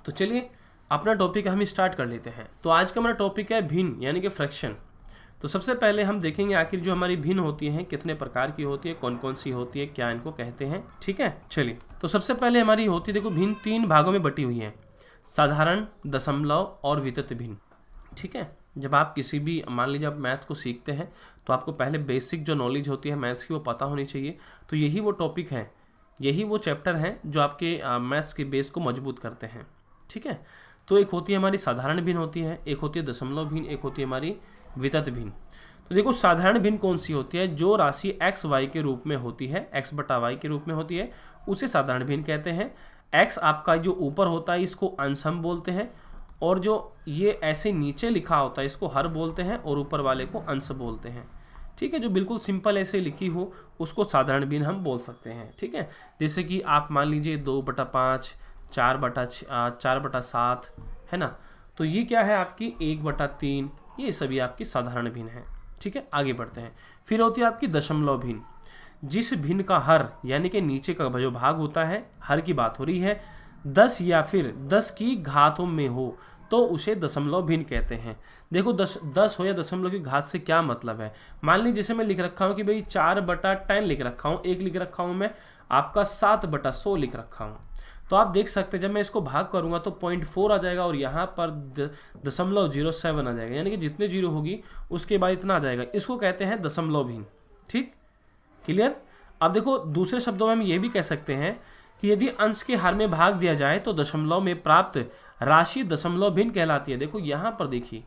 तो चलिए अपना टॉपिक हम स्टार्ट कर लेते हैं। तो आज का हमारा टॉपिक है भिन्न यानी कि फ्रैक्शन। तो सबसे पहले हम देखेंगे आखिर जो हमारी भिन्न होती हैं कितने प्रकार की होती है, कौन कौन सी होती है, क्या इनको कहते हैं। ठीक है, चलिए तो सबसे पहले हमारी होती है, देखो भिन्न 3 भागों में बटी हुई है, साधारण, दशमलव और वितत भिन्न। ठीक है, जब आप किसी भी मान लीजिए आप मैथ को सीखते हैं तो आपको पहले बेसिक जो नॉलेज होती है मैथ्स की वो पता होनी चाहिए। तो यही वो टॉपिक है, यही वो चैप्टर हैं जो आपके मैथ्स के बेस को मजबूत करते हैं। ठीक है, तो एक होती है हमारी साधारण भिन्न होती है, एक होती है दशमलव भिन्न, एक होती है हमारी वितत भिन्न। तो देखो साधारण भिन्न कौन सी होती है, जो राशि एक्स वाई के रूप में होती है, एक्स बटा वाई के रूप में होती है, उसे साधारण भिन्न कहते हैं। एक्स आपका जो ऊपर होता है इसको अंश हम बोलते हैं, और जो ये ऐसे नीचे लिखा होता है इसको हर बोलते हैं, और ऊपर वाले को अंश बोलते हैं। ठीक है, जो बिल्कुल सिंपल ऐसे लिखी हो उसको साधारण भिन्न हम बोल सकते हैं। ठीक है, जैसे कि आप मान लीजिए 2/5, 4/7 है ना, तो ये क्या है आपकी 1/3, ये सभी आपकी साधारण भिन्न है। ठीक है, आगे बढ़ते हैं। फिर होती है आपकी दशमलव भिन्न, जिस भिन्न का हर यानी कि नीचे का जो भाग होता है, हर की बात हो रही है, 10 या फिर 10 की घातों में हो तो उसे दशमलव भिन्न कहते हैं। देखो 10 हो या दशमलव की घात से क्या मतलब है। मान लीजिए जैसे मैं लिख रखा हूँ कि भाई 4/10 लिख रखा हूँ, एक लिख रखा हूँ मैं आपका 7/100 लिख रखा हूँ। तो आप देख सकते हैं जब मैं इसको भाग करूंगा तो 0.4 आ जाएगा, और यहाँ पर 0.07 आ जाएगा, यानी कि जितने जीरो होगी उसके बाद इतना आ जाएगा। इसको कहते हैं दशमलव भिन्न। ठीक, क्लियर। अब देखो दूसरे शब्दों में हम ये भी कह सकते हैं कि यदि अंश के हर में भाग दिया जाए तो दशमलव में प्राप्त राशि दशमलव भिन्न कहलाती है। देखो यहाँ पर देखिए,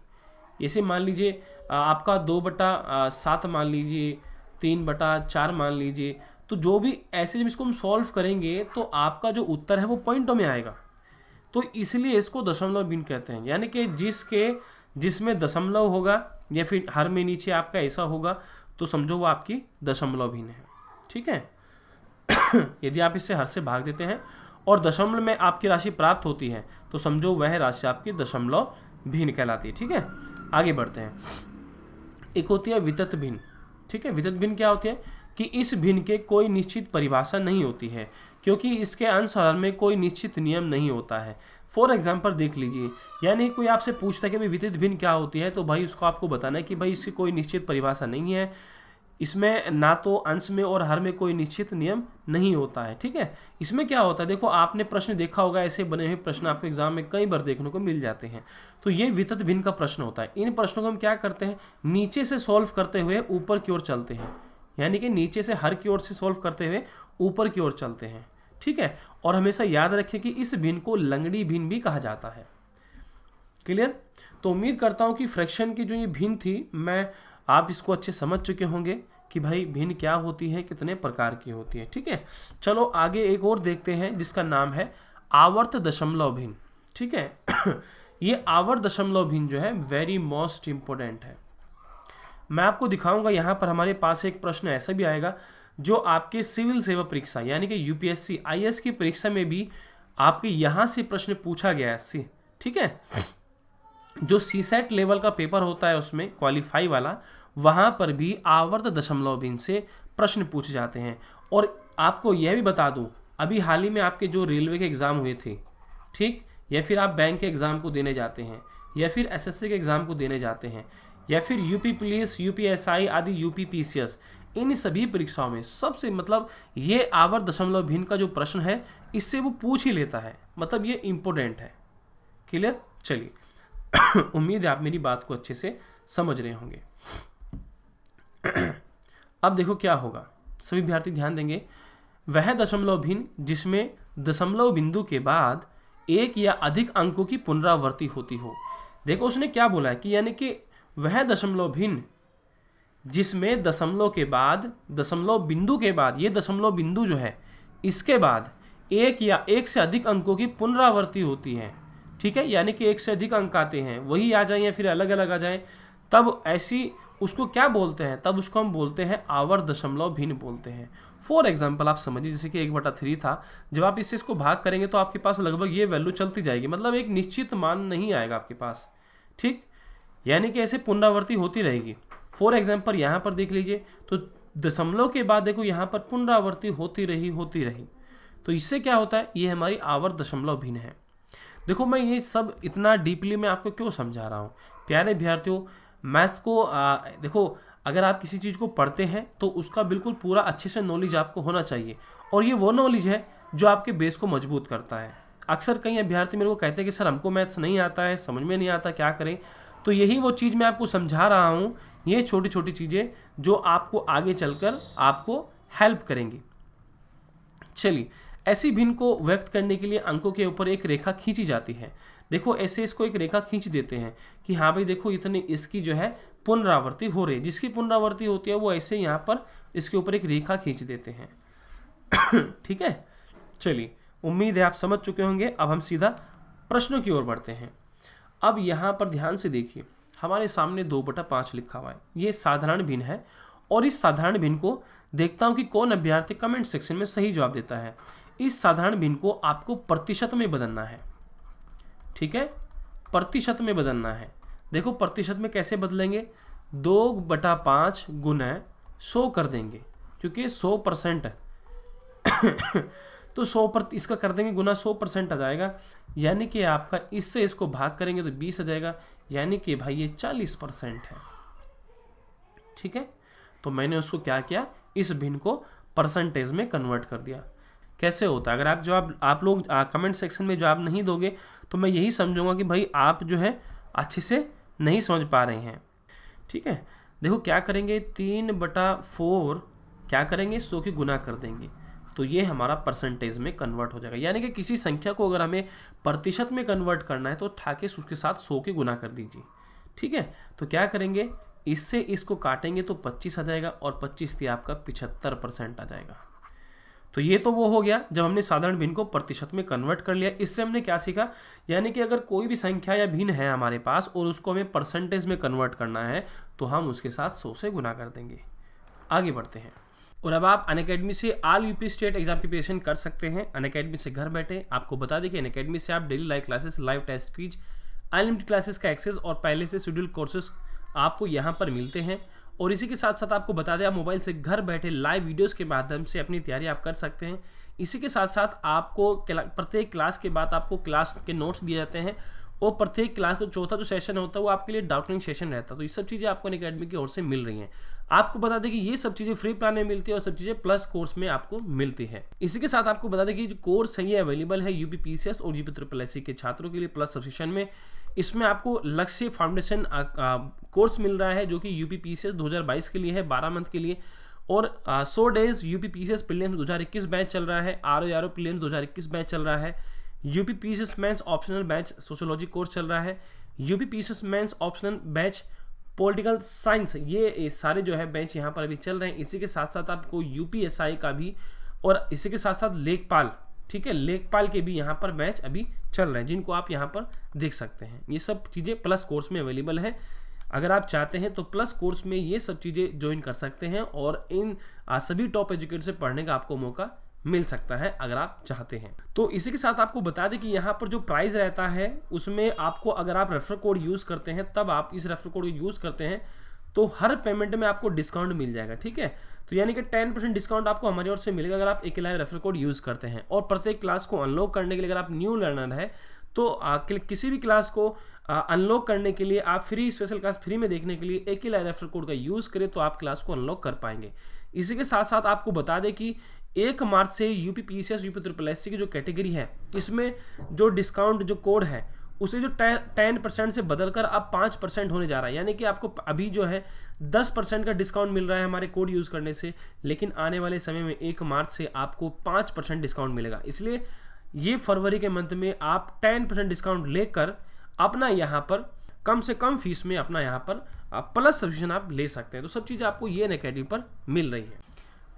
जैसे मान लीजिए आपका 2/7 मान लीजिए, 3/4 मान लीजिए, तो जो भी ऐसे जब इसको हम सॉल्व करेंगे तो आपका जो उत्तर है वो पॉइंटों में आएगा। तो इसलिए इसको दशमलव भिन्न कहते हैं, यानी कि जिसमें दशमलव होगा या फिर हर में नीचे आपका ऐसा होगा तो समझो वो आपकी दशमलव भिन्न है। ठीक है, यदि आप इससे हर से भाग देते हैं और दशमलव में आपकी राशि प्राप्त होती है तो समझो वह राशि आपकी दशमलव भिन्न कहलाती है। ठीक है, आगे बढ़ते हैं। एक होती है वितत भिन्न। ठीक है, वितत भिन्न क्या होती है कि इस भिन्न के कोई निश्चित परिभाषा नहीं होती है, क्योंकि इसके अंश हर में कोई निश्चित नियम नहीं होता है। फॉर एग्जाम्पल देख लीजिए, यानी कोई आपसे पूछता है कि भाई वितत भिन्न क्या होती है, तो भाई उसको आपको बताना है कि भाई इसकी कोई निश्चित परिभाषा नहीं है, इसमें ना तो अंश में और हर में कोई निश्चित नियम नहीं होता है। ठीक है, इसमें क्या होता है, देखो आपने प्रश्न देखा होगा, ऐसे बने हुए प्रश्न आपको एग्जाम में कई बार देखने को मिल जाते हैं। तो ये वितत भिन्न का प्रश्न होता है। इन प्रश्नों को हम क्या करते हैं, नीचे से सॉल्व करते हुए ऊपर की ओर चलते हैं, यानी कि नीचे से हर की ओर से सॉल्व करते हुए ऊपर की ओर चलते हैं। ठीक है, और हमेशा याद रखें कि इस भिन्न को लंगड़ी भिन्न भी कहा जाता है। क्लियर। तो उम्मीद करता हूं कि फ्रैक्शन की जो ये भिन्न थी आप इसको अच्छे समझ चुके होंगे कि भाई भिन्न क्या होती है, कितने प्रकार की होती है। ठीक है, चलो आगे एक और देखते हैं जिसका नाम है आवर्त दशमलव भिन्न। ठीक है, ये आवर्त दशमलव भिन्न जो है वेरी मोस्ट इंपॉर्टेंट है। मैं आपको दिखाऊंगा, यहाँ पर हमारे पास एक प्रश्न ऐसा भी आएगा जो आपके सिविल सेवा परीक्षा यानी कि यूपीएससी आईएएस की परीक्षा में भी आपके यहाँ से प्रश्न पूछा गया है। ठीक है, जो सीसेट लेवल का पेपर होता है उसमें क्वालिफाई वाला, वहाँ पर भी आवर्त दशमलव भिन्न से प्रश्न पूछे जाते हैं। और आपको यह भी बता दूँ, अभी हाल ही में आपके जो रेलवे के एग्ज़ाम हुए थे, ठीक, या फिर आप बैंक के एग्ज़ाम को देने जाते हैं, या फिर एसएससी के एग्ज़ाम को देने जाते हैं, या फिर यूपी पुलिस, यूपीएसआई आदि, यूपी पीसीएस, इन सभी परीक्षाओं में सबसे मतलब ये आवर्त दशमलव भिन्न का जो प्रश्न है इससे वो पूछ ही लेता है, मतलब ये इंपॉर्टेंट है। क्लियर। चलिए उम्मीद है आप मेरी बात को अच्छे से समझ रहे होंगे। अब देखो क्या होगा, सभी विद्यार्थी ध्यान देंगे। वह दशमलव भिन्न जिसमें दशमलव बिंदु के बाद एक या अधिक अंकों की पुनरावृत्ति होती हो। देखो उसने क्या बोला है कि यानी कि वह दशमलव भिन्न जिसमें दशमलव के बाद, दशमलव बिंदु के बाद, ये दशमलव बिंदु जो है इसके बाद एक या एक से अधिक अंकों की पुनरावृत्ति होती है। ठीक है, यानी कि एक से अधिक अंक आते हैं, वही आ जाए या फिर अलग अलग आ जाए, तब ऐसी उसको क्या बोलते हैं, तब उसको हम बोलते हैं आवर्त दशमलव भिन्न बोलते हैं। फॉर एग्जाम्पल आप समझिए, जैसे कि 1/3 था, जब आप इसको भाग करेंगे तो आपके पास लगभग ये वैल्यू चलती जाएगी, मतलब एक निश्चित मान नहीं आएगा आपके पास। ठीक, यानी कि ऐसे पुनरावृत्ति होती रहेगी। फॉर एग्जाम्पल यहाँ पर देख लीजिए, तो दशमलव के बाद देखो यहाँ पर पुनरावृत्ति होती रही। तो इससे क्या होता है, ये हमारी आवर्त दशमलव भिन्न है। देखो मैं ये सब इतना डीपली मैं आपको क्यों समझा रहा हूँ प्यारे विद्यार्थियों, मैथ्स को देखो अगर आप किसी चीज़ को पढ़ते हैं तो उसका बिल्कुल पूरा अच्छे से नॉलेज आपको होना चाहिए, और ये वो नॉलेज है जो आपके बेस को मजबूत करता है। अक्सर कई अभ्यर्थी मेरे को कहते हैं कि सर हमको मैथ्स नहीं आता है, समझ में नहीं आता, क्या करें। तो यही वो चीज़ मैं आपको समझा रहा हूँ, ये छोटी छोटी चीज़ें जो आपको आगे चलकर आपको हेल्प करेंगी। चलिए, ऐसी भिन्न को व्यक्त करने के लिए अंकों के ऊपर एक रेखा खींची जाती है। देखो ऐसे इसको एक रेखा खींच देते हैं कि हाँ भाई देखो इतने इसकी जो है पुनरावृत्ति हो रही है, जिसकी पुनरावृत्ति होती है वो ऐसे यहाँ पर इसके ऊपर एक रेखा खींच देते हैं। ठीक है, चलिए उम्मीद है आप समझ चुके होंगे। अब हम सीधा प्रश्नों की ओर बढ़ते हैं। अब यहाँ पर ध्यान से देखिए, हमारे सामने 2/5 लिखा हुआ है, ये साधारण भिन्न है, और इस साधारण भिन्न को देखता हूँ कि कौन अभ्यर्थी कमेंट सेक्शन में सही जवाब देता है। इस साधारण भिन्न को आपको प्रतिशत में बदलना है। ठीक है, प्रतिशत में बदलना है। देखो प्रतिशत में कैसे बदलेंगे, 2/5 गुना 100 कर देंगे, क्योंकि 100% तो 100 इसका कर देंगे गुना 100% आ जाएगा, यानी कि आपका इससे इसको भाग करेंगे तो 20 आ जाएगा, यानी कि भाई ये 40% है। ठीक है, तो मैंने उसको क्या किया, इस भिन्न को परसेंटेज में कन्वर्ट कर दिया। कैसे होता है, अगर आप जवाब आप लोग कमेंट सेक्शन में जवाब नहीं दोगे तो मैं यही समझूंगा कि भाई आप जो है अच्छे से नहीं समझ पा रहे हैं। ठीक है, देखो क्या करेंगे, 3/4 क्या करेंगे, 100 की गुना कर देंगे, तो ये हमारा परसेंटेज में कन्वर्ट हो जाएगा। यानी कि किसी संख्या को अगर हमें प्रतिशत में कन्वर्ट करना है तो ठाके उसके साथ 100 की गुना कर दीजिए। ठीक है, तो क्या करेंगे, इससे इसको काटेंगे तो 25 आ जाएगा, और 25 थी आपका 75% आ जाएगा। तो ये तो वो हो गया जब हमने साधारण भिन्न को प्रतिशत में कन्वर्ट कर लिया। इससे हमने क्या सीखा, यानी कि अगर कोई भी संख्या या भिन्न है हमारे पास और उसको हमें परसेंटेज में कन्वर्ट करना है तो हम उसके साथ 100 से गुना कर देंगे। आगे बढ़ते हैं, और अब आप अनअकैडमी से all UP state exam preparation कर सकते हैं। अनअकैडमी से घर बैठे आपको बता दें कि अनअकैडमी से आप daily live classes, live test quiz, unlimited classes का एक्सेस और पहले से शेड्यूल कोर्सेज आपको यहाँ पर मिलते हैं। और इसी के साथ साथ आपको बता दें, आप मोबाइल से घर बैठे लाइव वीडियोस के माध्यम से अपनी तैयारी आप कर सकते हैं। इसी के साथ साथ आपको प्रत्येक क्लास के बाद आपको क्लास के नोट्स दिए जाते हैं, और प्रत्येक क्लास का चौथा जो सेशन होता है वो आपके लिए डाउट क्लियरिंग सेशन रहता है। तो ये सब चीज़ें आपको अनअकैडमी की ओर से मिल रही हैं। आपको बता दें कि ये सब चीज़ें फ्री प्लान में मिलती है और सब चीज़ें प्लस कोर्स में आपको मिलती है। इसी के साथ आपको बता दें कि जो कोर्स है ये अवेलेबल है यूपी पीसीएस और यूपी SSSC के छात्रों के लिए प्लस सब्सक्रिप्शन में। इसमें आपको लक्ष्य फाउंडेशन कोर्स मिल रहा है जो कि यूपी पीसीएस 2022 के लिए है, 12 मंथ के लिए, और 100 days UP PCS prelims 2021 batch चल रहा है, आरओ प्रीलिम्स 2021 बैच चल रहा है, UP PCS mains optional batch sociology course चल रहा है, UP PCS mains optional batch political science, ये सारे जो है बैच यहाँ पर अभी चल रहे हैं। इसी के साथ साथ आपको यूपीएसआई का भी, और इसी के साथ साथ लेखपाल, ठीक है, लेखपाल के भी यहाँ पर बैच अभी चल रहे हैं, जिनको आप यहाँ पर देख सकते हैं। ये सब चीज़ें प्लस कोर्स में अवेलेबल है। अगर आप चाहते हैं तो प्लस कोर्स में ये सब चीज़ें ज्वाइन कर सकते हैं, और इन सभी टॉप एजुकेटर से पढ़ने का आपको मौका मिल सकता है अगर आप चाहते हैं। तो इसी के साथ आपको बता दें कि यहाँ पर जो प्राइस रहता है उसमें आपको, अगर आप रेफर कोड यूज़ करते हैं, तब आप इस रेफर कोड को यूज़ करते हैं तो हर पेमेंट में आपको डिस्काउंट मिल जाएगा। ठीक है, तो यानी कि 10% डिस्काउंट आपको हमारी ओर से मिलेगा अगर आप एक लाइव रेफर कोड यूज़ करते हैं। और प्रत्येक क्लास को अनलॉक करने के लिए, अगर आप न्यू लर्नर है तो किसी भी क्लास को अनलॉक करने के लिए आप स्पेशल क्लास फ्री में देखने के लिए एक ही लाइव रेफर कोड का यूज़ करें तो आप क्लास को अनलॉक कर पाएंगे। इसी के साथ साथ आपको बता दें कि 1 मार्च से यूपी पीसीएस यूपी SSSC की जो कैटेगरी है, इसमें जो डिस्काउंट जो कोड है उसे जो 10% से बदलकर अब 5% होने जा रहा है। यानी कि आपको अभी जो है 10% का डिस्काउंट मिल रहा है हमारे कोड यूज़ करने से, लेकिन आने वाले समय में 1 मार्च से आपको 5% डिस्काउंट मिलेगा। इसलिए ये फरवरी के मंथ में आप 10% डिस्काउंट लेकर अपना यहाँ पर कम से कम फीस में अपना यहाँ पर प्लस सब्सक्रिप्शन आप ले सकते हैं। तो सब चीज़ें आपको ये अनअकैडमी पर मिल रही है।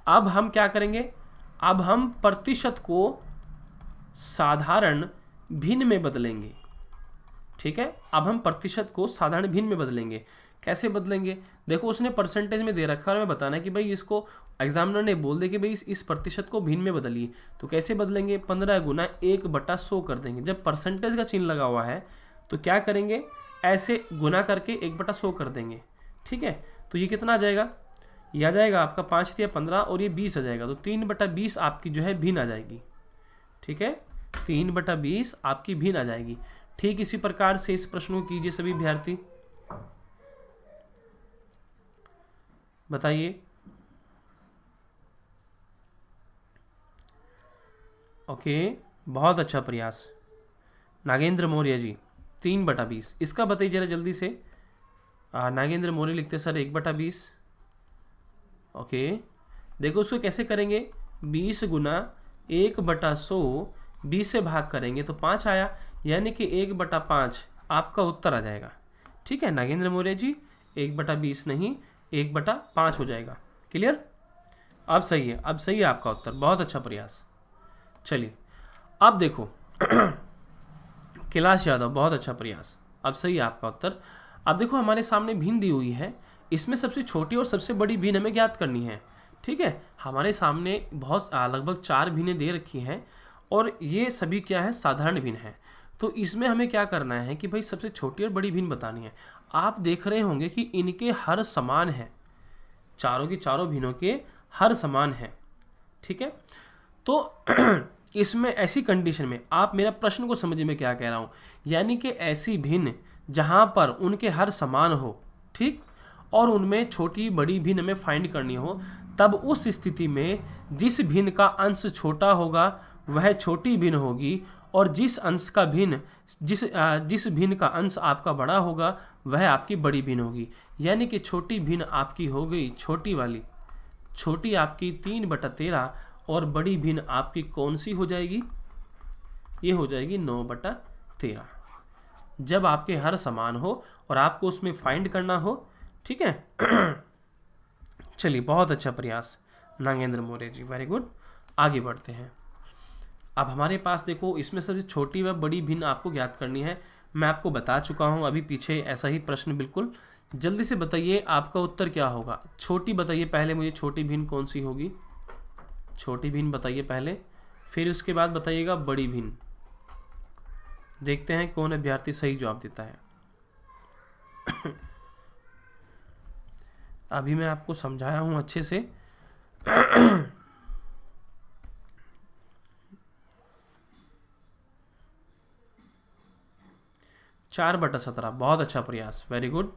अब हम क्या करेंगे, अब हम प्रतिशत को साधारण भिन्न में बदलेंगे। ठीक है, अब हम प्रतिशत को साधारण भिन्न में बदलेंगे। कैसे बदलेंगे, देखो उसने परसेंटेज में दे रखा है, हमें बताना है कि भाई इसको एग्जामिनर ने बोल दे कि भाई इस प्रतिशत को भिन्न में बदलिए। तो कैसे बदलेंगे, 15 गुना 1/100 कर देंगे। जब परसेंटेज का चिन्ह लगा हुआ है तो क्या करेंगे, ऐसे गुना करके 1/100 कर देंगे। ठीक है, तो ये कितना आ जाएगा, यह आ जाएगा आपका 5 या 15 और ये 20 आ जाएगा। तो 3/20 आपकी जो है भिन्न आ जाएगी। ठीक है, 3/20 आपकी भिन्न आ जाएगी। ठीक इसी प्रकार से इस प्रश्न को कीजिए सभी विद्यार्थी, बताइए। ओके, बहुत अच्छा प्रयास नागेंद्र मौर्य जी। 3/20 इसका बताइए जरा जल्दी से। नागेंद्र मौर्य लिखते सर 1/20। ओके, देखो उसको कैसे करेंगे, 20 गुना 1/100, 20 से भाग करेंगे तो 5 आया, यानी कि 1/5 आपका उत्तर आ जाएगा। ठीक है नागेंद्र मौर्य जी, 1/20 नहीं 1/5 हो जाएगा। क्लियर? अब सही है, अब सही है आपका उत्तर, बहुत अच्छा प्रयास। चलिए अब देखो कैलाश यादव, बहुत अच्छा प्रयास, अब सही है आपका उत्तर। अब देखो हमारे सामने भिन्न दी हुई है, इसमें सबसे छोटी और सबसे बड़ी भिन्न हमें ज्ञात करनी है। ठीक है, हमारे सामने बहुत लगभग 4 भिन्नें दे रखी हैं और ये सभी क्या है, साधारण भिन्न है। तो इसमें हमें क्या करना है कि भाई सबसे छोटी और बड़ी भिन्न बतानी है। आप देख रहे होंगे कि इनके हर समान है, चारों की चारों भिन्नों के हर समान है। ठीक है, तो इसमें ऐसी कंडीशन में आप मेरा प्रश्न को समझिए मैं क्या कह रहा हूँ, यानी कि ऐसी भिन्न जहाँ पर उनके हर समान हो, ठीक, और उनमें छोटी बड़ी भिन्न हमें फाइंड करनी हो, तब उस स्थिति में जिस भिन्न का अंश छोटा होगा वह छोटी भिन्न होगी, और जिस अंश का भिन्न जिस भिन्न का अंश आपका बड़ा होगा वह आपकी बड़ी भिन्न होगी। यानी कि छोटी भिन्न आपकी हो गई छोटी वाली, छोटी आपकी 3/13, और बड़ी भिन्न आपकी कौन सी हो जाएगी, ये हो जाएगी 9/13, जब आपके हर समान हो और आपको उसमें फाइंड करना हो। ठीक है चलिए, बहुत अच्छा प्रयास नागेंद्र मौर्य जी, वेरी गुड। आगे बढ़ते हैं। अब हमारे पास देखो इसमें सबसे छोटी व बड़ी भिन्न आपको ज्ञात करनी है। मैं आपको बता चुका हूँ अभी पीछे ऐसा ही प्रश्न, बिल्कुल जल्दी से बताइए आपका उत्तर क्या होगा। छोटी बताइए पहले मुझे, छोटी भिन्न कौन सी होगी, छोटी भिन्न बताइए पहले, फिर उसके बाद बताइएगा बड़ी भिन्न। देखते हैं कौन अभ्यर्थी सही जवाब देता है। अभी मैं आपको समझाया हूं अच्छे से। 4/17, बहुत अच्छा प्रयास, वेरी गुड।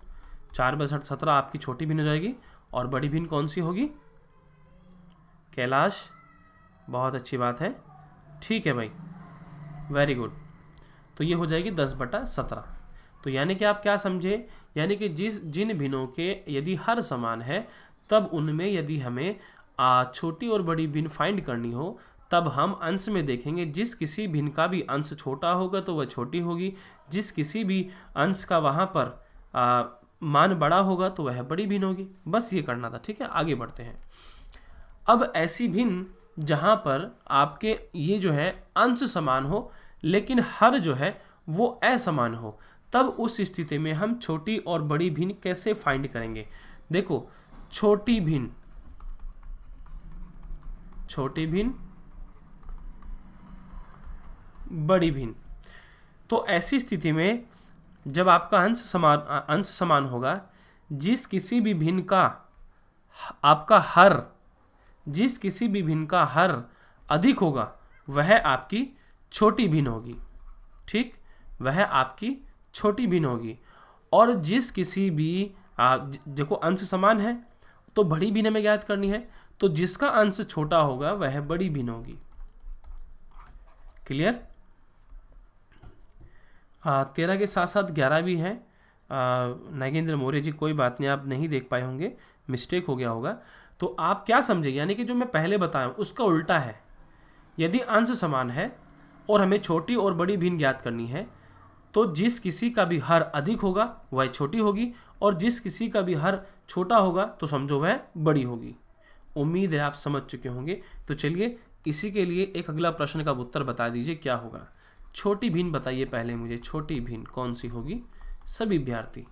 4/17 आपकी छोटी भिन्न हो जाएगी, और बड़ी भिन्न कौन सी होगी, कैलाश, बहुत अच्छी बात है। ठीक है भाई, वेरी गुड। तो ये हो जाएगी 10/17। तो यानी कि आप क्या समझे, यानी कि जिन भिन्नों के यदि हर समान है, तब उनमें यदि हमें छोटी और बड़ी भिन्न फाइंड करनी हो, तब हम अंश में देखेंगे, जिस किसी भिन्न का भी अंश छोटा होगा तो वह छोटी होगी, जिस किसी भी अंश का वहाँ पर मान बड़ा होगा तो वह बड़ी भिन्न होगी। बस ये करना था। ठीक है, आगे बढ़ते हैं। अब ऐसी भिन्न जहाँ पर आपके ये जो है अंश समान हो लेकिन हर जो है वो असमान हो, तब उस स्थिति में हम छोटी और बड़ी भिन्न कैसे फाइंड करेंगे। देखो, छोटी भिन्न, छोटी भिन्न, बड़ी भिन्न, तो ऐसी स्थिति में जब आपका अंश समान होगा, जिस किसी भी भिन्न का आपका हर, जिस किसी भी भिन्न का हर अधिक होगा वह आपकी छोटी भिन्न होगी। ठीक, वह आपकी छोटी भिन्न होगी। और जिस किसी भी देखो अंश समान है तो बड़ी भिन्न हमें ज्ञात करनी है, तो जिसका अंश छोटा होगा वह बड़ी भिन्न होगी। क्लियर? 13 के साथ साथ 11 भी है। नागेंद्र मौर्य जी, कोई बात नहीं, आप नहीं देख पाए होंगे, मिस्टेक हो गया होगा। तो आप क्या समझे, यानी कि जो मैं पहले बताया उसका उल्टा है। यदि अंश समान है और हमें छोटी और बड़ी भिन्न ज्ञात करनी है, तो जिस किसी का भी हर अधिक होगा वह छोटी होगी, और जिस किसी का भी हर छोटा होगा तो समझो वह बड़ी होगी। उम्मीद है आप समझ चुके होंगे। तो चलिए इसी के लिए एक अगला प्रश्न का उत्तर बता दीजिए क्या होगा। छोटी भिन्न बताइए पहले मुझे, छोटी भिन्न कौन सी होगी, सभी विद्यार्थी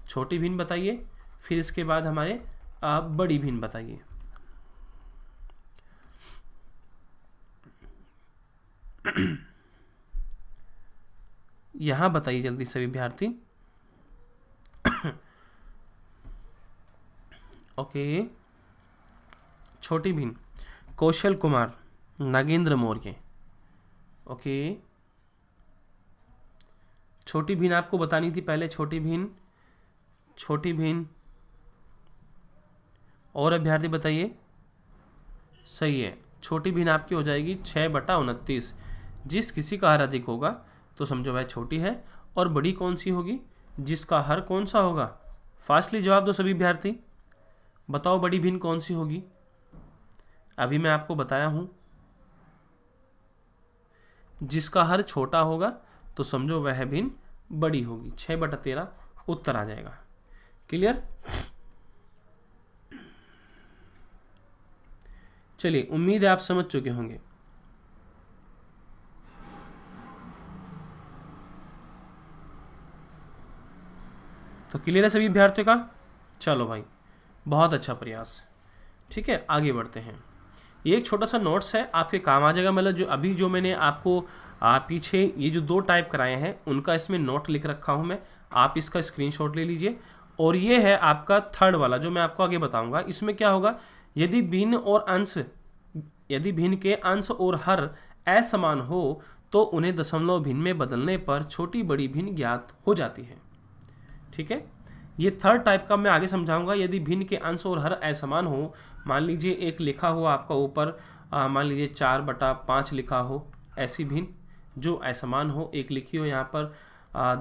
छोटी भिन्न बताइए, फिर इसके बाद हमारे बड़ी भिन्न बताइए। यहां बताइए जल्दी सभी विद्यार्थी। ओके, छोटी भिन्न, कौशल कुमार, नागेंद्र मौर्य, ओके, छोटी भिन्न आपको बतानी थी पहले, छोटी भिन्न और अभ्यर्थी बताइए। सही है, छोटी भिन्न आपकी हो जाएगी 6/29। जिस किसी का हर अधिक होगा तो समझो वह छोटी है, और बड़ी कौन सी होगी, जिसका हर कौन सा होगा। फास्टली जवाब दो सभी अभ्यर्थी, बताओ बड़ी भिन्न कौन सी होगी। अभी मैं आपको बताया हूं, जिसका हर छोटा होगा तो समझो वह भिन्न बड़ी होगी। 6/13 उत्तर आ जाएगा। क्लियर। चलिए, उम्मीद है आप समझ चुके होंगे। तो क्लियर है सभी अभ्यर्थियों का। चलो भाई, बहुत अच्छा प्रयास। ठीक है, आगे बढ़ते हैं। ये एक छोटा सा नोट्स है, आपके काम आ जाएगा। मतलब जो अभी जो मैंने आपको पीछे ये जो 2 टाइप कराए हैं उनका इसमें नोट लिख रखा हूं मैं, आप इसका स्क्रीनशॉट ले लीजिए। और ये है आपका थर्ड वाला जो मैं आपको आगे बताऊंगा। इसमें क्या होगा, यदि भिन्न के अंश और हर असमान हो तो उन्हें दशमलव भिन्न में बदलने पर छोटी बड़ी भिन्न ज्ञात हो जाती है। ठीक है, ये थर्ड टाइप का मैं आगे समझाऊंगा। यदि भिन्न के अंश और हर असमान हो, मान लीजिए एक लिखा हुआ आपका ऊपर, मान लीजिए 4/5 लिखा हो, ऐसी भिन्न जो असमान हो। एक लिखी हो यहाँ पर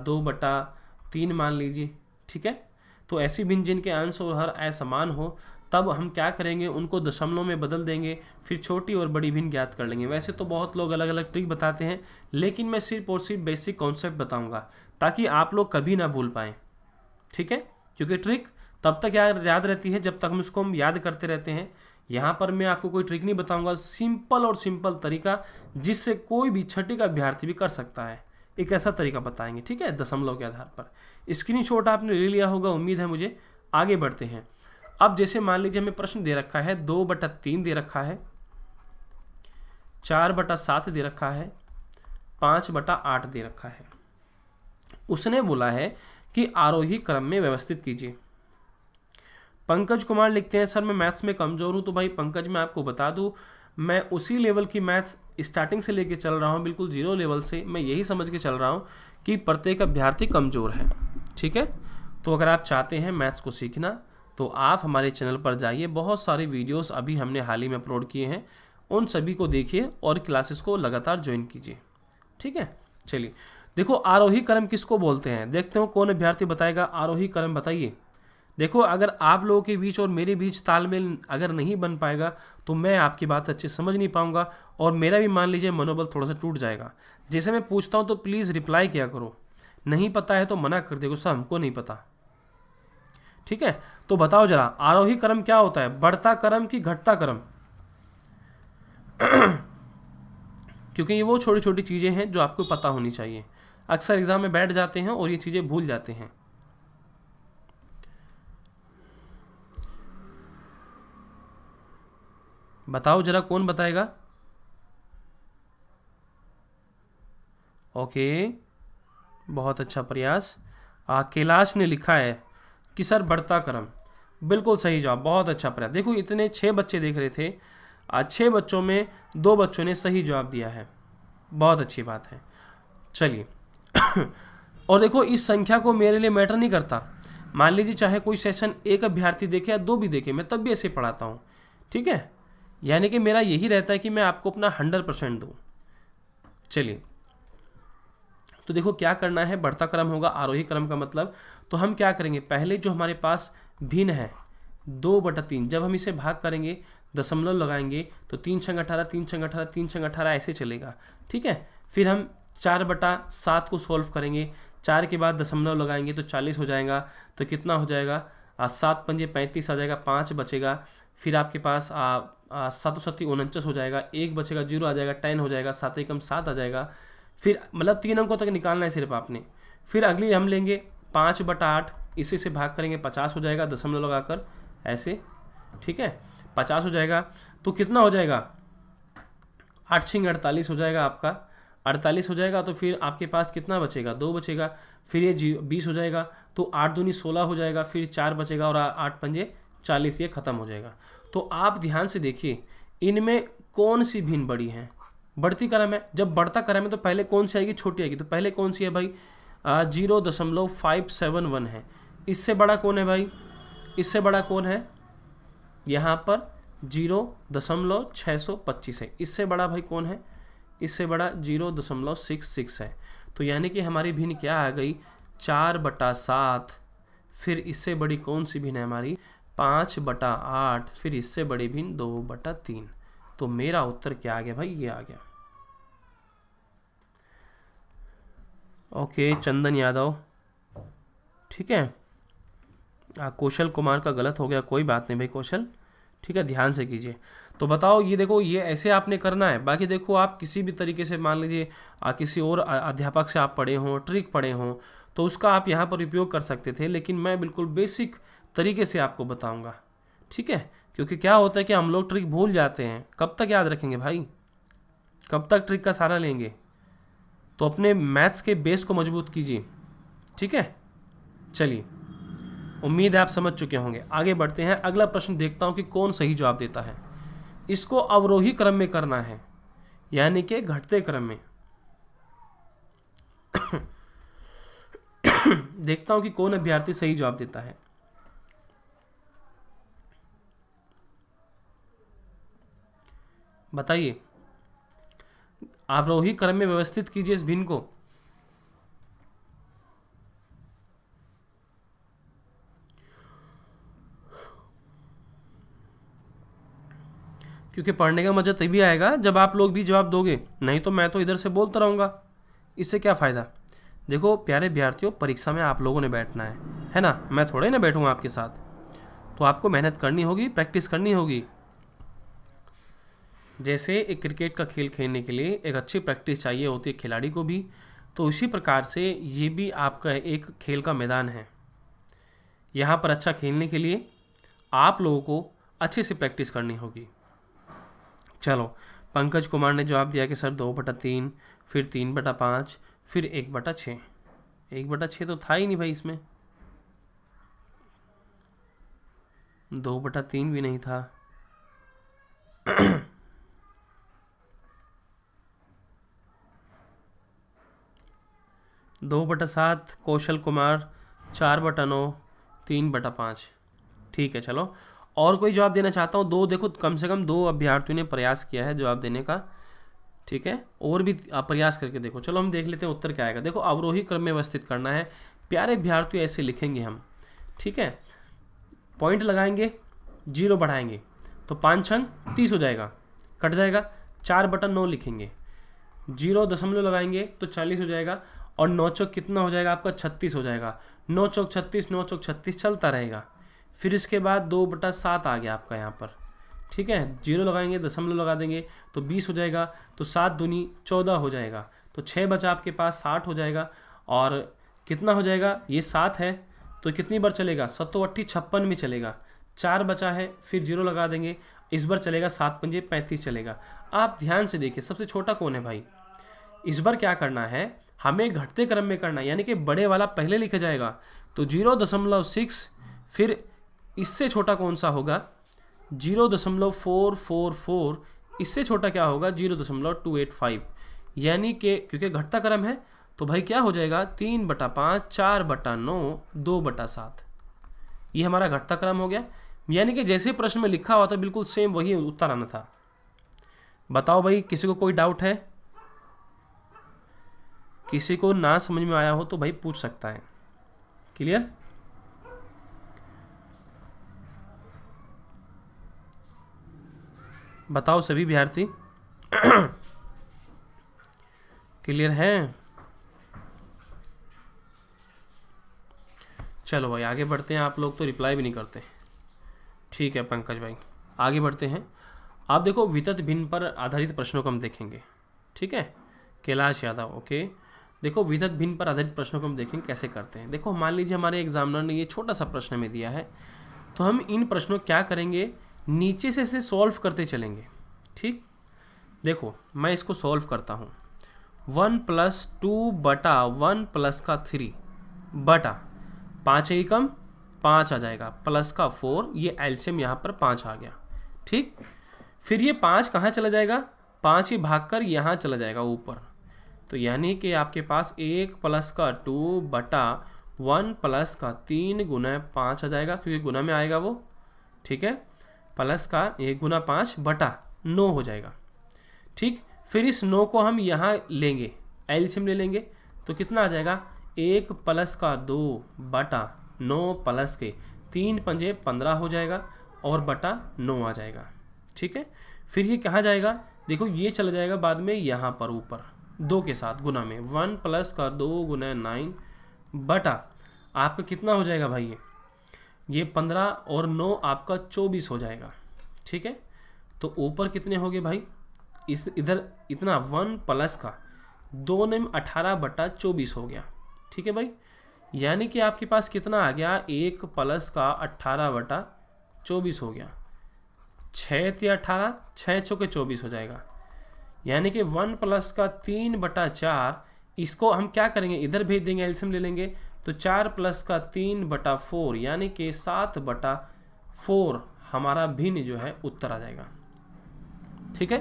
2/3 मान लीजिए। ठीक है, तो ऐसी भिन्न जिनके अंश और हर असमान हो, तब हम क्या करेंगे, उनको दशमलव में बदल देंगे, फिर छोटी और बड़ी भिन्न ज्ञात कर लेंगे। वैसे तो बहुत लोग अलग अलग ट्रिक बताते हैं, लेकिन मैं सिर्फ और सिर्फ बेसिक कॉन्सेप्ट बताऊंगा ताकि आप लोग कभी ना भूल पाएं। ठीक है, क्योंकि ट्रिक तब तक याद रहती है जब तक हम याद करते रहते हैं। यहाँ पर मैं आपको कोई ट्रिक नहीं बताऊंगा, सिंपल तरीका जिससे कोई भी छठी का अभ्यर्थी भी कर सकता है, एक ऐसा तरीका बताएंगे। ठीक है, दशमलव के आधार पर। स्क्रीनशॉट आपने ले लिया होगा उम्मीद है मुझे। आगे बढ़ते हैं। अब जैसे मान लीजिए हमें प्रश्न दे रखा है 2/3 दे रखा है, 4/7 दे रखा है, 5/8 दे रखा है। उसने बोला है कि आरोही क्रम में व्यवस्थित कीजिए। पंकज कुमार लिखते हैं, सर मैं मैथ्स में कमजोर हूं। तो भाई पंकज, मैं आपको बता दूं, मैं उसी लेवल की मैथ्स स्टार्टिंग से लेके चल रहा हूं, बिल्कुल 0 लेवल से। मैं यही समझ के चल रहा हूं कि प्रत्येक अभ्यर्थी कमजोर है। ठीक है, तो अगर आप चाहते हैं मैथ्स को सीखना तो आप हमारे चैनल पर जाइए, बहुत सारे वीडियोस अभी हमने हाल ही में अपलोड किए हैं, उन सभी को देखिए और क्लासेस को लगातार ज्वाइन कीजिए। ठीक है, चलिए देखो, आरोही क्रम किसको बोलते हैं, देखते हो कौन अभ्यर्थी बताएगा। आरोही क्रम बताइए। देखो, अगर आप लोगों के बीच और मेरे बीच तालमेल अगर नहीं बन पाएगा तो मैं आपकी बात अच्छे समझ नहीं पाऊंगा, और मेरा भी मान लीजिए मनोबल थोड़ा सा टूट जाएगा। जैसे मैं पूछता हूं तो प्लीज़ रिप्लाई किया करो, नहीं पता है तो मना कर दे, सर हमको नहीं पता। ठीक है, तो बताओ जरा, आरोही क्रम क्या होता है, बढ़ता क्रम कि घटता क्रम? क्योंकि ये वो छोटी छोटी चीज़ें हैं जो आपको पता होनी चाहिए। अक्सर एग्जाम में बैठ जाते हैं और ये चीज़ें भूल जाते हैं। बताओ जरा, कौन बताएगा। ओके, बहुत अच्छा प्रयास। कैलाश ने लिखा है कि सर बढ़ता क्रम, बिल्कुल सही जवाब, बहुत अच्छा प्रयास। देखो, इतने 6 बच्चे देख रहे थे, आज 6 बच्चों में 2 बच्चों ने सही जवाब दिया है, बहुत अच्छी बात है। चलिए और देखो, इस संख्या को मेरे लिए मैटर नहीं करता। मान लीजिए चाहे कोई सेशन 1 अभ्यर्थी देखे या 2 भी देखे, मैं तब भी ऐसे पढ़ाता हूँ। ठीक है, यानी कि मेरा यही रहता है कि मैं आपको अपना 100% दूँ। चलिए, तो देखो क्या करना है, बढ़ता क्रम होगा आरोही क्रम का मतलब। तो हम क्या करेंगे, पहले जो हमारे पास भिन्न है 2/3, जब हम इसे भाग करेंगे दशमलव लगाएंगे तो 3 × 18, 3 × 18, 3 × 18 ऐसे चलेगा। ठीक है, फिर हम 4/7 को सॉल्व करेंगे, 4 के बाद दशमलव लगाएंगे तो 40 हो जाएगा। तो कितना हो जाएगा, 7 × 5 = 35 आ जाएगा, 5 बचेगा। फिर आपके पास 7 × 7 = 49 हो जाएगा, 1 बचेगा, 0 आ जाएगा, 10 हो जाएगा, 7 × 1 = 7 आ जाएगा। फिर मतलब 3 अंकों तक निकालना है सिर्फ आपने। फिर अगली हम लेंगे 5/8, इसी से भाग करेंगे 50 हो जाएगा, दशमलव लगाकर ऐसे। ठीक है, 50 हो जाएगा तो कितना हो जाएगा, 8 × 6 = 48 हो जाएगा आपका, 48 हो जाएगा। तो फिर आपके पास कितना बचेगा, 2 बचेगा। फिर ये 20 हो जाएगा, तो 8 दूनी 16 हो जाएगा, फिर 4 बचेगा और 8 × 5 = 40, ये खत्म हो जाएगा। तो आप ध्यान से देखिए, इनमें कौन सी भिन्न बड़ी है, बढ़ती क्रम है, जब बढ़ता क्रम है तो पहले कौन सी आएगी, छोटी आएगी। तो पहले कौन सी है भाई, 0.571 है। इससे बड़ा कौन है भाई, इससे बड़ा कौन है, यहाँ पर 0.625 है। इससे बड़ा भाई कौन है, इससे बड़ा 0.66 है। तो यानी कि हमारी भिन्न क्या आ गई, 4/7। फिर इससे बड़ी कौन सी भिन्न है हमारी, 5/8। फिर इससे बड़ी भिन्न 2/3। तो मेरा उत्तर क्या आ गया भाई, ये आ गया। ओके चंदन यादव, ठीक है। कौशल कुमार का गलत हो गया, कोई बात नहीं भाई कौशल, ठीक है, ध्यान से कीजिए। तो बताओ, ये देखो, ये ऐसे आपने करना है। बाकी देखो, आप किसी भी तरीके से मान लीजिए किसी और अध्यापक से आप पढ़े हों, ट्रिक पढ़े हों, तो उसका आप यहाँ पर उपयोग कर सकते थे, लेकिन मैं बिल्कुल बेसिक तरीके से आपको बताऊँगा, ठीक है। क्योंकि क्या होता है कि हम लोग ट्रिक भूल जाते हैं, कब तक याद रखेंगे भाई, कब तक ट्रिक का सहारा लेंगे। तो अपने मैथ्स के बेस को मजबूत कीजिए, ठीक है। चलिए, उम्मीद है आप समझ चुके होंगे। आगे बढ़ते हैं, अगला प्रश्न देखता हूं कि कौन सही जवाब देता है। इसको अवरोही क्रम में करना है, यानी कि घटते क्रम में। देखता हूं कि कौन अभ्यर्थी सही जवाब देता है। बताइए, अवरोही क्रम में व्यवस्थित कीजिए इस भिन्न को। क्योंकि पढ़ने का मजा तभी आएगा जब आप लोग भी जवाब दोगे, नहीं तो मैं तो इधर से बोलता रहूँगा, इससे क्या फ़ायदा। देखो प्यारे विद्यार्थियों, परीक्षा में आप लोगों ने बैठना है ना, मैं थोड़े ना बैठूँगा आपके साथ। तो आपको मेहनत करनी होगी, प्रैक्टिस करनी होगी। जैसे एक क्रिकेट का खेल खेलने के लिए एक अच्छी प्रैक्टिस चाहिए होती है खिलाड़ी को भी, तो इसी प्रकार से ये भी आपका एक खेल का मैदान है। यहाँ पर अच्छा खेलने के लिए आप लोगों को अच्छे से प्रैक्टिस करनी होगी। चलो, पंकज कुमार ने जवाब दिया कि सर 2/3, फिर 3/5, फिर 1/6। 1/6 तो था ही नहीं भाई इसमें, 2/3 भी नहीं था। 2/7 कौशल कुमार, 4/9, 3/5। ठीक है, चलो और कोई जवाब देना चाहता हूँ। दो, देखो कम से कम 2 अभ्यर्थियों ने प्रयास किया है जवाब देने का, ठीक है, और भी आप प्रयास करके देखो। चलो हम देख लेते हैं उत्तर क्या आएगा। देखो, अवरोही क्रम में व्यवस्थित करना है। प्यारे अभ्यर्थियों, ऐसे लिखेंगे हम, ठीक है, पॉइंट लगाएंगे, 0 बढ़ाएंगे तो 5 छंग 30 हो जाएगा, कट जाएगा। 4/9 लिखेंगे, 0 दशमलव लगाएंगे तो 40 हो जाएगा, और 9 चौक कितना हो जाएगा आपका, 36 हो जाएगा। 9 चौक 36, 9 चौक 36 चलता रहेगा। फिर इसके बाद 2/7 आ गया आपका यहाँ पर, ठीक है, 0 लगाएंगे, दशमलव लगा देंगे तो 20 हो जाएगा, तो 7 दूनी 14 हो जाएगा, तो 6 बचा आपके पास, 60 हो जाएगा। और कितना हो जाएगा, ये 7 है तो कितनी बार चलेगा, 7 8 56 में चलेगा। 4 बचा है, फिर 0 लगा देंगे, इस बार चलेगा 7 पंजे 35 चलेगा। आप ध्यान से देखिए, सबसे छोटा कौन है भाई, इस बार क्या करना है, हमें घटते क्रम में करना है, यानी कि बड़े वाला पहले लिखा जाएगा। तो 0.6, फिर इससे छोटा कौन सा होगा, 0.444, इससे छोटा क्या होगा, 0.285। यानी कि क्योंकि घटता क्रम है तो भाई क्या हो जाएगा, 3/5, 4/9, 2/7। ये हमारा घटता क्रम हो गया। यानी कि जैसे प्रश्न में लिखा हुआ था बिल्कुल सेम वही उत्तर आना था। बताओ भाई, किसी को कोई डाउट है, किसी को ना समझ में आया हो तो भाई पूछ सकता है। क्लियर? बताओ सभी विद्यार्थी, क्लियर है? चलो भाई आगे बढ़ते हैं। आप लोग तो रिप्लाई भी नहीं करते। ठीक है पंकज भाई, आगे बढ़ते हैं। आप देखो, वितत भिन्न पर आधारित प्रश्नों को हम देखेंगे, ठीक है। कैलाश यादव, ओके। देखो, वितत भिन्न पर आधारित प्रश्नों को हम देखेंगे कैसे करते हैं। देखो, मान लीजिए हमारे एग्जामिनर ने ये छोटा सा प्रश्न में दिया है, तो हम इन प्रश्नों क्या करेंगे, नीचे से इसे सॉल्व करते चलेंगे, ठीक। देखो, मैं इसको सॉल्व करता हूँ। 1 + 2/1 + 3 बटा 5 है कम 5 आ जाएगा, प्लस का 4, ये एलसीएम यहाँ पर 5 आ गया, ठीक। फिर ये 5 कहाँ चला जाएगा, 5 ही भाग कर यहाँ चला जाएगा ऊपर, तो यानी कि आपके पास 1 प्लस का 2 बटा 1 प्लस का 3 गुना 5 आ जाएगा, क्योंकि गुना में आएगा वो, ठीक है, प्लस का 1 गुना 5 बटा 9 हो जाएगा। ठीक, फिर इस 9 को हम यहाँ लेंगे, एलसीएम ले लेंगे, तो कितना आ जाएगा 1 प्लस का 2 बटा 9 प्लस के 3 पंजे 15 हो जाएगा और बटा 9 आ जाएगा। ठीक है, फिर ये कहाँ जाएगा, देखो ये चला जाएगा बाद में यहाँ पर ऊपर 2 के साथ गुना में, 1 प्लस का 2 गुना 9 बटा आपका कितना हो जाएगा भाई, ये 15 और 9 आपका 24 हो जाएगा। ठीक है, तो ऊपर कितने हो गए भाई, इस इधर इतना 1 प्लस का 2 में 18 बटा 24 हो गया। ठीक है भाई, यानी कि आपके पास कितना आ गया, 1 प्लस का 18 बटा 24 हो गया, 6 × 18 6 चौके 24 हो जाएगा, यानी कि 1 प्लस का 3 बटा 4, इसको हम क्या करेंगे इधर भेज देंगे, एलसीएम ले लेंगे, तो 4 प्लस का 3 बटा 4 यानी कि 7 बटा 4 हमारा भिन्न जो है उत्तर आ जाएगा। ठीक है,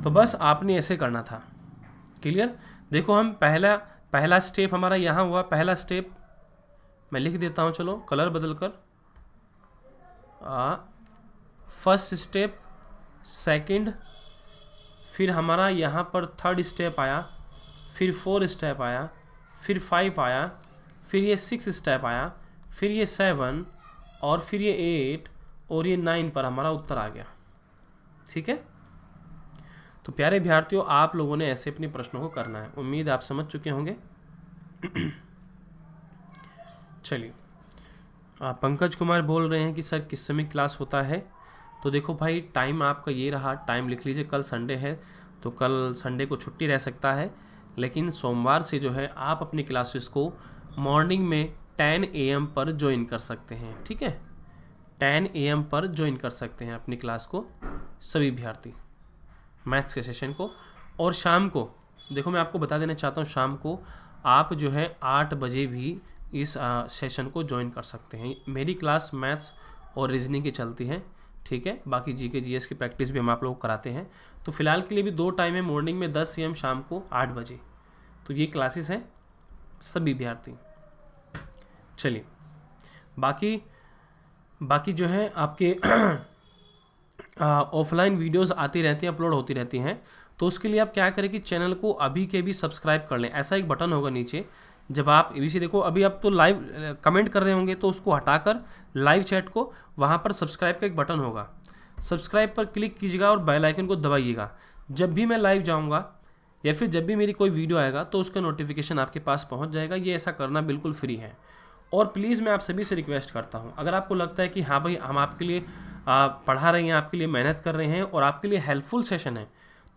तो बस आपने ऐसे करना था। क्लियर, देखो हम पहला स्टेप हमारा यहाँ हुआ, पहला स्टेप मैं लिख देता हूँ, चलो कलर बदल कर, फर्स्ट स्टेप, सेकंड, फिर हमारा यहाँ पर थर्ड स्टेप आया, फिर 4 स्टेप आया, फिर 5 आया, फिर ये 6 स्टेप आया, फिर ये 7 और फिर ये 8 और ये 9 पर हमारा उत्तर आ गया। ठीक है, तो प्यारे विद्यार्थियों आप लोगों ने ऐसे अपने प्रश्नों को करना है, उम्मीद आप समझ चुके होंगे। चलिए, पंकज कुमार बोल रहे हैं कि सर किस समय क्लास होता है, तो देखो भाई टाइम आपका ये रहा, टाइम लिख लीजिए, कल संडे है तो कल संडे को छुट्टी रह सकता है, लेकिन सोमवार से जो है आप अपनी क्लासेस को मॉर्निंग में 10 AM पर ज्वाइन कर सकते हैं। ठीक है, 10 AM पर ज्वाइन कर सकते हैं अपनी क्लास को सभी विद्यार्थी, मैथ्स के सेशन को। और शाम को देखो मैं आपको बता देना चाहता हूँ, शाम को आप जो है 8 बजे भी इस सेशन को ज्वाइन कर सकते हैं। मेरी क्लास मैथ्स और रीजनिंग की चलती है। ठीक है, बाकी जीके जीएस की प्रैक्टिस भी हम आप लोग को कराते हैं। तो फिलहाल के लिए भी 2 टाइम है, मॉर्निंग में 10 AM, शाम को 8 बजे, तो ये क्लासेस हैं सभी विद्यार्थी। चलिए, बाकी जो है आपके ऑफलाइन वीडियोस आती रहती हैं, अपलोड होती रहती हैं, तो उसके लिए आप क्या करें कि चैनल को अभी के भी सब्सक्राइब कर लें। ऐसा एक बटन होगा नीचे, जब आप एबीसी देखो, अभी आप तो लाइव कमेंट कर रहे होंगे, तो उसको हटाकर लाइव चैट को, वहाँ पर सब्सक्राइब का एक बटन होगा, सब्सक्राइब पर क्लिक कीजिएगा और बेल आइकन को दबाइएगा। जब भी मैं लाइव जाऊँगा या फिर जब भी मेरी कोई वीडियो आएगा तो उसका नोटिफिकेशन आपके पास पहुँच जाएगा। ये ऐसा करना बिल्कुल फ्री है। और प्लीज़ मैं आप सभी से रिक्वेस्ट करता हूँ, अगर आपको लगता है कि हाँ भाई हम आपके लिए पढ़ा रहे हैं, आपके लिए मेहनत कर रहे हैं और आपके लिए हेल्पफुल सेशन है,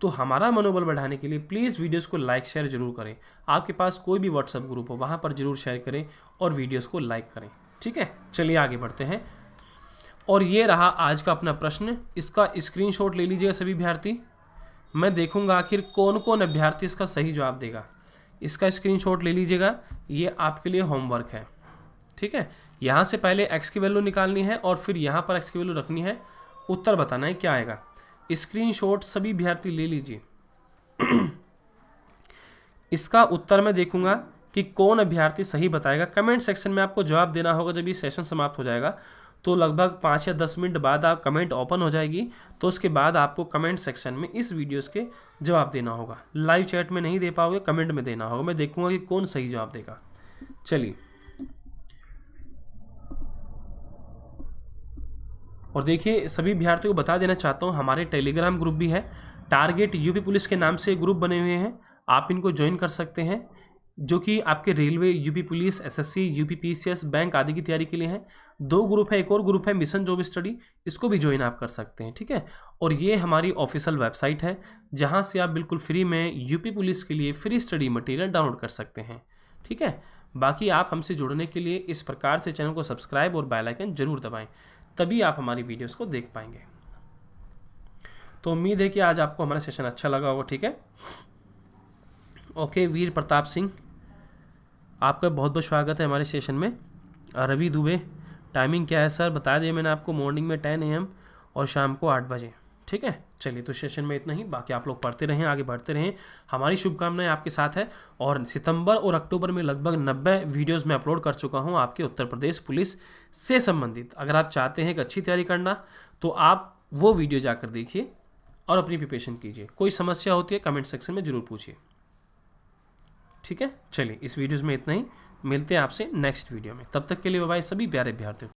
तो हमारा मनोबल बढ़ाने के लिए प्लीज़ वीडियोस को लाइक शेयर जरूर करें। आपके पास कोई भी व्हाट्सएप ग्रुप हो वहाँ पर जरूर शेयर करें और वीडियोस को लाइक करें। ठीक है, चलिए आगे बढ़ते हैं। और ये रहा आज का अपना प्रश्न, इसका स्क्रीनशॉट ले लीजिएगा सभी अभ्यर्थी। मैं देखूंगा आखिर कौन कौन अभ्यर्थी इसका सही जवाब देगा। इसका स्क्रीनशॉट ले लीजिएगा, ये आपके लिए होमवर्क है। ठीक है, यहाँ से पहले x की वैल्यू निकालनी है और फिर यहाँ पर x की वैल्यू रखनी है, उत्तर बताना है क्या आएगा। स्क्रीनशॉट सभी अभ्यर्थी ले लीजिए। इसका उत्तर मैं देखूंगा कि कौन अभ्यर्थी सही बताएगा। कमेंट सेक्शन में आपको जवाब देना होगा। जब ये सेशन समाप्त हो जाएगा तो लगभग 5 या 10 मिनट बाद आप कमेंट ओपन हो जाएगी, तो उसके बाद आपको कमेंट सेक्शन में इस वीडियोस के जवाब देना होगा। लाइव चैट में नहीं दे पाओगे, कमेंट में देना होगा। मैं देखूंगा कि कौन सही जवाब देगा। चलिए, और देखिए सभी अभ्यर्थियों को बता देना चाहता हूँ, हमारे टेलीग्राम ग्रुप भी है, टारगेट यूपी पुलिस के नाम से ग्रुप बने हुए हैं, आप इनको ज्वाइन कर सकते हैं, जो कि आपके railway, UP police, SSC, UP PCS, bank आदि की तैयारी के लिए है। 2 ग्रुप है, एक और ग्रुप है मिशन जॉब स्टडी, इसको भी ज्वाइन आप कर सकते हैं। ठीक है, और ये हमारी ऑफिशियल वेबसाइट है, जहाँ से आप बिल्कुल फ्री में यूपी पुलिस के लिए फ्री स्टडी मटेरियल डाउनलोड कर सकते हैं। ठीक है, बाकी आप हमसे जुड़ने के लिए इस प्रकार से चैनल को सब्सक्राइब और बेल आइकन जरूर दबाएं, तभी आप हमारी वीडियोस को देख पाएंगे। तो उम्मीद है कि आज आपको हमारा सेशन अच्छा लगा होगा। ठीक है, ओके, वीर प्रताप सिंह, आपका बहुत बहुत स्वागत है हमारे सेशन में। रवि दुबे, टाइमिंग क्या है सर? बता दिया मैंने आपको, मॉर्निंग में 10 AM और शाम को 8 बजे। ठीक है, चलिए, तो सेशन में इतना ही। बाकी आप लोग पढ़ते रहें, आगे बढ़ते रहें, हमारी शुभकामनाएं आपके साथ है। और सितंबर और अक्टूबर में लगभग 90 वीडियोस मैं अपलोड कर चुका हूं आपके उत्तर प्रदेश पुलिस से संबंधित। अगर आप चाहते हैं कि अच्छी तैयारी करना, तो आप वो वीडियो जाकर देखिए और अपनी प्रिपरेशन कीजिए। कोई समस्या होती है कमेंट सेक्शन में ज़रूर पूछिए, ठीक है। चलिए, इस वीडियोज़ में इतना ही, मिलते हैं आपसे नेक्स्ट वीडियो में। तब तक के लिए बाय बाय सभी प्यारे अभ्यर्थियों।